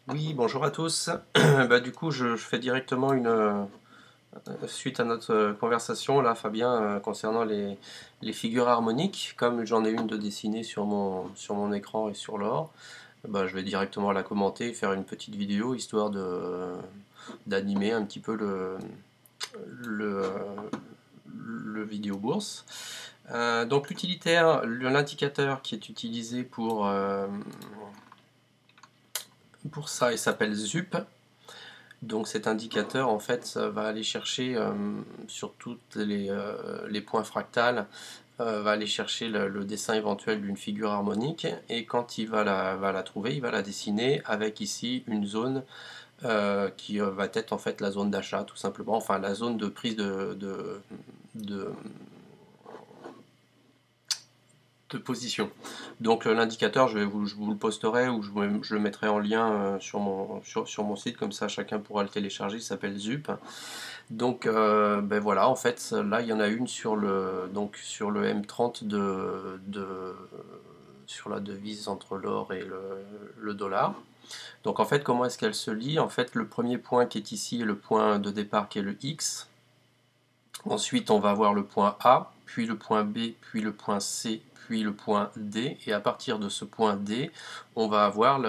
Oui, bonjour à tous. Du coup, je fais directement suite à notre conversation là, Fabien, concernant les figures harmoniques. Comme j'en ai une de dessinée sur mon écran et sur l'or, je vais directement la commenter et faire une petite vidéo histoire d'animer un petit peu le, le vidéo bourse. Donc l'utilitaire, l'indicateur qui est utilisé pour ça, il s'appelle ZUP. Donc cet indicateur, en fait, ça va aller chercher sur toutes les points fractales, va aller chercher le dessin éventuel d'une figure harmonique, et quand il va la trouver, il va la dessiner avec ici une zone qui va être en fait la zone d'achat, tout simplement, enfin la zone de prise de, de position. Donc l'indicateur, je vous le posterai ou je le mettrai en lien sur mon site, comme ça chacun pourra le télécharger, il s'appelle ZUP. Donc voilà, en fait là il y en a une sur le M30 sur la devise entre l'or et le dollar. Donc en fait comment est-ce qu'elle se lie? En fait le premier point qui est ici est le point de départ qui est le X. Ensuite on va avoir le point A, puis le point B, puis le point C, puis le point D, et à partir de ce point D, on va avoir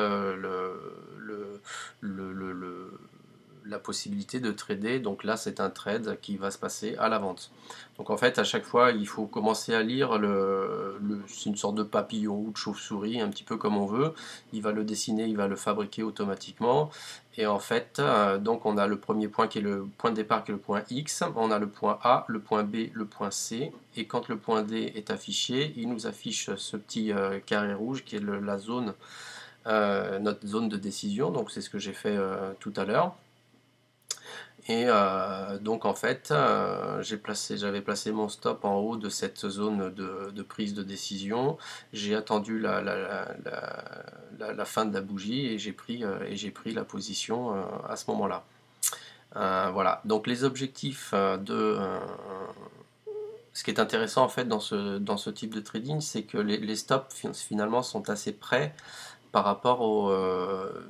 la possibilité de trader. Donc là, c'est un trade qui va se passer à la vente. Donc en fait, à chaque fois, il faut commencer à lire c'est une sorte de papillon ou de chauve-souris, un petit peu comme on veut. Il va le dessiner, il va le fabriquer automatiquement. Et en fait, donc on a le premier point qui est le point de départ qui est le point X, on a le point A, le point B, le point C, et quand le point D est affiché, il nous affiche ce petit carré rouge qui est la zone, notre zone de décision. Donc c'est ce que j'ai fait tout à l'heure. Et donc en fait, j'avais placé mon stop en haut de cette zone de prise de décision. J'ai attendu la fin de la bougie et j'ai pris la position à ce moment-là. Voilà, donc les objectifs ce qui est intéressant en fait dans ce type de trading, c'est que les stops finalement sont assez près par rapport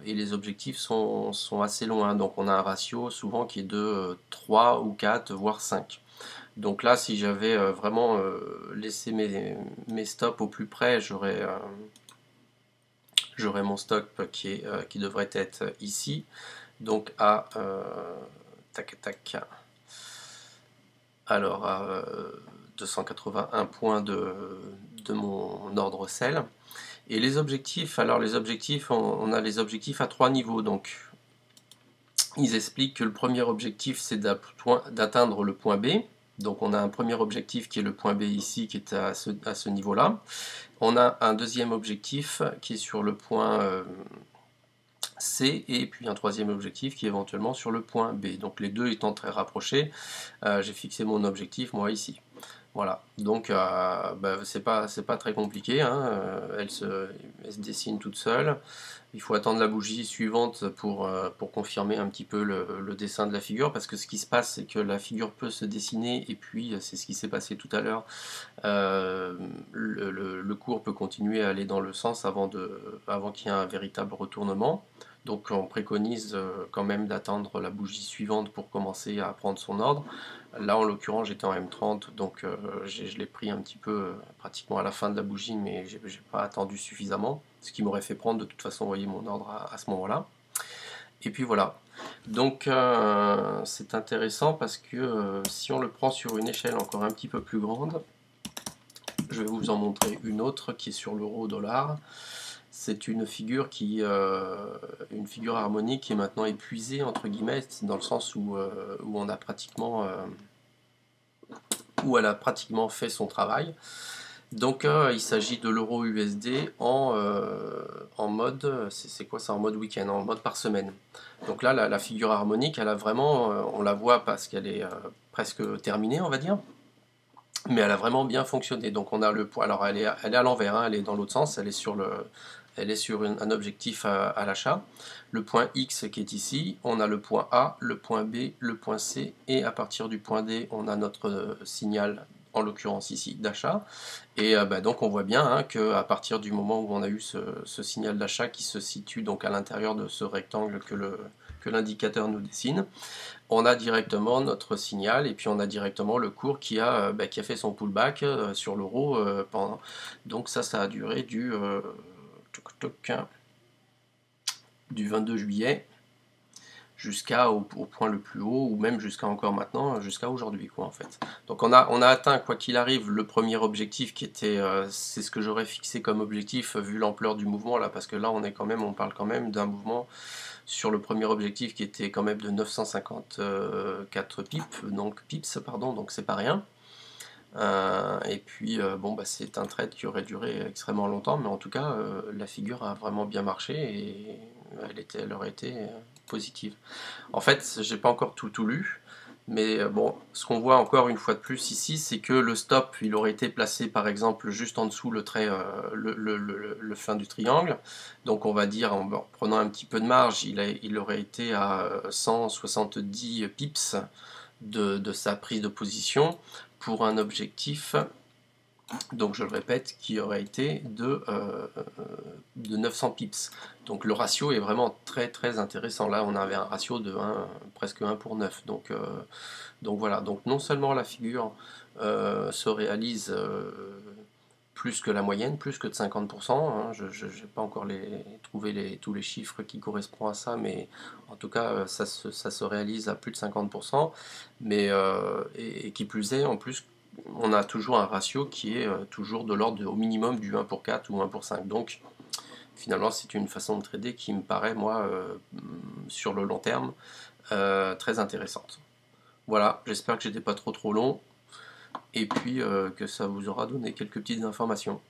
et les objectifs sont assez loin. Donc on a un ratio souvent qui est de 3 ou 4, voire 5. Donc là, si j'avais vraiment laissé mes stops au plus près, j'aurais mon stop qui devrait être ici. Donc à tac tac. Alors à 281 points de mon ordre sel. Et les objectifs, alors les objectifs, on a les objectifs à trois niveaux. Donc ils expliquent que le premier objectif c'est d'atteindre le point B. Donc on a un premier objectif qui est le point B ici, qui est à ce niveau-là. On a un deuxième objectif qui est sur le point C, et puis un troisième objectif qui est éventuellement sur le point B. Donc les deux étant très rapprochés, j'ai fixé mon objectif moi ici. Voilà, donc c'est pas très compliqué, hein. Elle se dessine toute seule. Il faut attendre la bougie suivante pour confirmer un petit peu le dessin de la figure, parce que ce qui se passe, c'est que la figure peut se dessiner, et puis c'est ce qui s'est passé tout à l'heure, le cours peut continuer à aller dans le sens avant qu'il y ait un véritable retournement. Donc on préconise quand même d'attendre la bougie suivante pour commencer à prendre son ordre. Là en l'occurrence j'étais en M30, donc je l'ai pris un petit peu pratiquement à la fin de la bougie, mais j'ai pas attendu suffisamment, ce qui m'aurait fait prendre de toute façon, vous voyez, mon ordre à ce moment-là. Et puis voilà. Donc c'est intéressant parce que si on le prend sur une échelle encore un petit peu plus grande, je vais vous en montrer une autre qui est sur l'euro-dollar. C'est une figure harmonique qui est maintenant épuisée entre guillemets, dans le sens où on a pratiquement où elle a pratiquement fait son travail. Donc il s'agit de l'euro USD en mode, c'est quoi ça, en mode week-end, en mode par semaine. Donc là la figure harmonique, elle a vraiment, on la voit parce qu'elle est presque terminée, on va dire. Mais elle a vraiment bien fonctionné. Donc on a le point. Alors elle est à l'envers, hein, elle est dans l'autre sens. Elle est sur un objectif à l'achat. Le point X qui est ici. On a le point A, le point B, le point C, et à partir du point D, on a notre signal en l'occurrence ici d'achat. Et bah, donc on voit bien hein, qu'à partir du moment où on a eu ce signal d'achat qui se situe donc à l'intérieur de ce rectangle que l'indicateur nous dessine, on a directement notre signal et puis on a directement le cours bah, qui a fait son pullback sur l'euro pendant. Donc ça a duré du 22 juillet jusqu'au point le plus haut, ou même jusqu'à encore maintenant, jusqu'à aujourd'hui quoi en fait. Donc on a atteint quoi qu'il arrive le premier objectif qui était, c'est ce que j'aurais fixé comme objectif vu l'ampleur du mouvement là, parce que là on parle quand même d'un mouvement sur le premier objectif qui était quand même de 954 pips, pardon, donc c'est pas rien. Et puis bon bah c'est un trade qui aurait duré extrêmement longtemps, mais en tout cas la figure a vraiment bien marché et elle aurait été positive. En fait, j'ai pas encore tout lu, mais bon, ce qu'on voit encore une fois de plus ici, c'est que le stop, il aurait été placé par exemple juste en dessous le trait, le fin du triangle. Donc on va dire, en prenant un petit peu de marge, il aurait été à 170 pips de sa prise de position pour un objectif, donc je le répète, qui aurait été de 900 pips. Donc le ratio est vraiment très très intéressant. Là on avait un ratio de presque 1 pour 9. Donc voilà, donc non seulement la figure se réalise plus que la moyenne, plus que de 50%, hein. Je n'ai pas encore trouvé tous les chiffres qui correspondent à ça, mais en tout cas ça se réalise à plus de 50%, mais, et qui plus est, en plus, on a toujours un ratio qui est toujours de l'ordre au minimum du 1 pour 4 ou 1 pour 5. Donc finalement c'est une façon de trader qui me paraît, moi, sur le long terme, très intéressante. Voilà, j'espère que j'étais pas trop long, et puis que ça vous aura donné quelques petites informations.